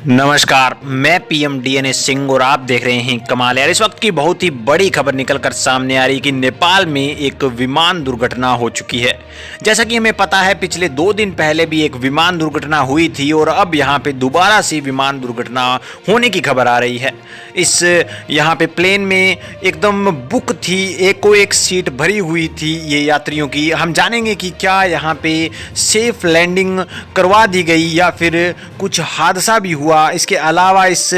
नमस्कार, मैं PM DNA Singh और आप देख रहे हैं कमाल। यार, इस वक्त की बहुत ही बड़ी खबर निकलकर सामने आ रही है कि नेपाल में एक विमान दुर्घटना हो चुकी है। जैसा कि हमें पता है, पिछले 2 दिन पहले भी एक विमान दुर्घटना हुई थी और अब यहाँ पे दोबारा से विमान दुर्घटना होने की खबर आ रही है। यहाँ पे प्लेन में एकदम बुक थी, एक सीट भरी हुई थी ये यात्रियों की। हम जानेंगे कि क्या यहाँ पे सेफ लैंडिंग करवा दी गई या फिर कुछ हादसा भी हुआ। इसके अलावा इस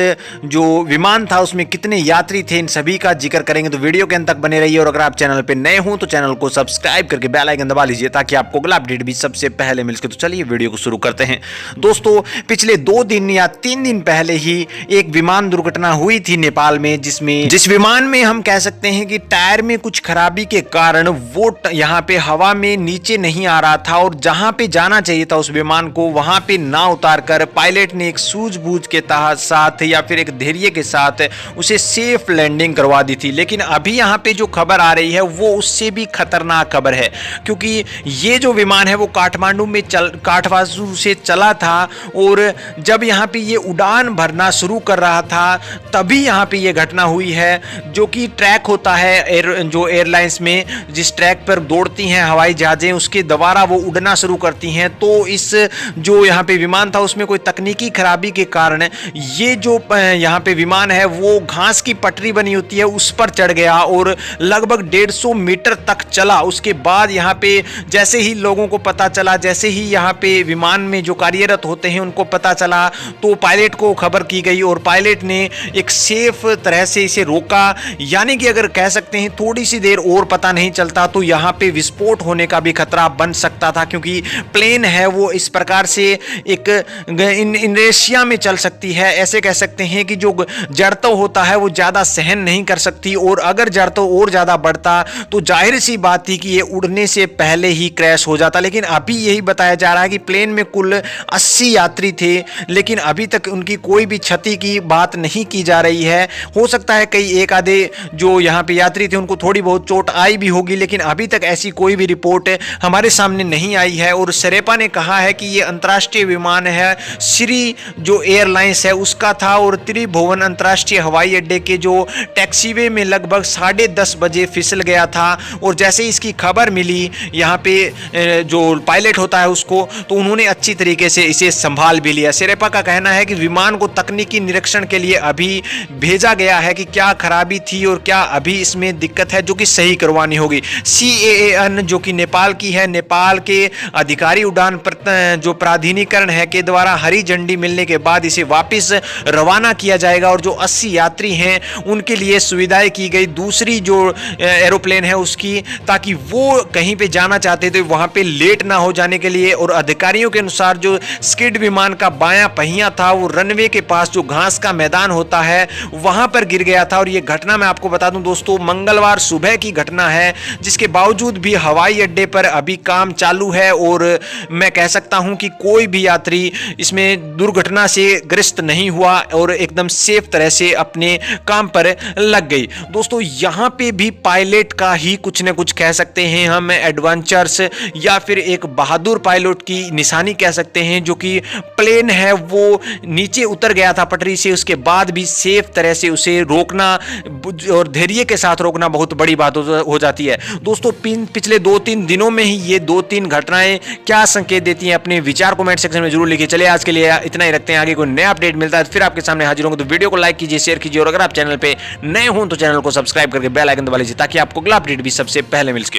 जो विमान था उसमें कितने यात्री थे, इन सभी का जिक्र करेंगे। तो वीडियो के अंत तक बने रहिए और अगर आप चैनल पे नए हो तो चैनल को सब्सक्राइब करके बेल आइकन दबा लीजिए ताकि आपको अगला अपडेट भी सबसे पहले मिल सके। तो चलिए वीडियो को शुरू करते हैं। दोस्तों, पिछले 2 दिन या 3 दिन पहले ही एक विमान दुर्घटना हुई थी नेपाल में, जिस विमान में हम कह सकते हैं कि टायर में कुछ खराबी के कारण वो यहाँ पे हवा में नीचे नहीं आ रहा था और जहां पे जाना चाहिए था उस विमान को वहां पे ना उतार कर पायलट ने एक सूझबूझ के साथ या फिर एक धैर्य के साथ उसे सेफ लैंडिंग करवा दी थी। लेकिन अभी यहाँ पे जो खबर आ रही है वो उससे भी खतरनाक खबर है, क्योंकि ये जो विमान है वो काठमांडू से चला था और जब यहाँ पे ये उड़ान भरना शुरू कर रहा था तभी यहाँ पे ये घटना हुई है। जो कि ट्रैक होता है एयरलाइंस में, जिस ट्रैक पर दौड़ती हैं हवाई जहाजें, उसके द्वारा वो उड़ना शुरू करती हैं। तो इस जो यहाँ पे विमान था उसमें कोई तकनीकी खराबी के कारण ये जो यहाँ पे विमान है वो घास की पटरी बनी होती है उस पर चढ़ गया और लगभग 150 मीटर तक चला। उसके बाद यहाँ पे जैसे ही लोगों को पता चला, जैसे ही यहाँ पे विमान में जो कार्यरत होते हैं उनको पता चला, तो पायलट को खबर की गई और पायलट ने एक सेफ तरह से इसे रोका। यानी कि अगर कह सकते हैं थोड़ी सी देर और पता नहीं चलता तो यहाँ पे विस्फोट होने का भी खतरा बन सकता था, क्योंकि प्लेन है वो इस प्रकार से एक इनरेशिया में चल सकती है। ऐसे कह सकते हैं कि जो जड़त्व होता है वो ज्यादा सहन नहीं कर सकती और अगर जड़त्व और ज्यादा बढ़ता तो जाहिर सी बात थी कि ये उड़ने से पहले ही क्रैश हो जाता। लेकिन अभी यही बताया जा रहा है कि प्लेन में कुल 80 यात्री थे, लेकिन अभी तक उनकी कोई भी क्षति की बात नहीं की जा रही है। हो सकता है कई एक आधे जो यहाँ पे यात्री थे उनको थोड़ी बहुत चोट आई भी होगी, लेकिन अभी तक ऐसी कोई भी रिपोर्ट हमारे सामने नहीं आई है। और शेरेपा ने कहा है कि ये अंतर्राष्ट्रीय विमान है, श्री जो एयरलाइंस है उसका था और त्रिभुवन अंतर्राष्ट्रीय हवाई अड्डे के जो टैक्सीवे में लगभग 10:30 बजे फिसल गया था। और जैसे ही इसकी खबर मिली यहाँ पे जो पायलट होता है उसको, तो उन्होंने अच्छी तरीके से इसे संभाल भी लिया। शेरेपा का कहना है कि विमान को तकनीकी निरीक्षण के लिए अभी भेजा गया है कि क्या खराबी थी और क्या अभी इसमें दिक्कत है जो कि सही करवानी होगी। CAAN जो कि नेपाल की है, नेपाल के अधिकारी उड़ान जो प्राधिकरण है के द्वारा हरी झंडी मिलने के बाद इसे वापस रवाना किया जाएगा और जो 80 यात्री हैं उनके लिए सुविधाएं की गई दूसरी जो एरोप्लेन है उसकी, ताकि वो कहीं पे जाना चाहते थे वहां पे लेट ना हो जाने के लिए। और अधिकारियों के अनुसार जो स्किड विमान का बायां पहिया था वो रनवे के पास जो घास का मैदान होता है वहां पर गिर गया था। और ये घटना मैं आपको बता दूं दोस्तों, मंगलवार सुबह की घटना है, जिसके बावजूद भी हवाई अड्डे पर अभी काम चालू है और मैं कह सकता हूं कि कोई भी यात्री इसमें दुर्घटना से ग्रस्त नहीं हुआ और एकदम सेफ तरह से अपने काम पर लग गई। दोस्तों, यहां पे भी पायलट का ही कुछ न कुछ कह सकते हैं हम एडवेंचर्स या फिर एक बहादुर पायलट की निशानी कह सकते हैं, जो कि प्लेन है वो नीचे उतर गया था पटरी से, उसके बाद भी सेफ तरह से उसे रोकना और धैर्य के साथ रोकना बहुत बड़ी बात हो जाती है। दोस्तों, पिछले 2-3 दिनों में ही ये 2-3 घटनाएं क्या संकेत देती हैं, अपने विचार कमेंट सेक्शन में जरूर लिखिए। चलिए आज के लिए इतना ही रखते हैं, आगे कोई नया अपडेट मिलता है तो फिर आपके सामने हाजिर होंगे। तो वीडियो को लाइक कीजिए, शेयर कीजिए और अगर आप चैनल पे नए हो तो चैनल को सब्सक्राइब करके बेल आइकन दबा लीजिए ताकि आपको अगला अपडेट भी सबसे पहले मिल सके।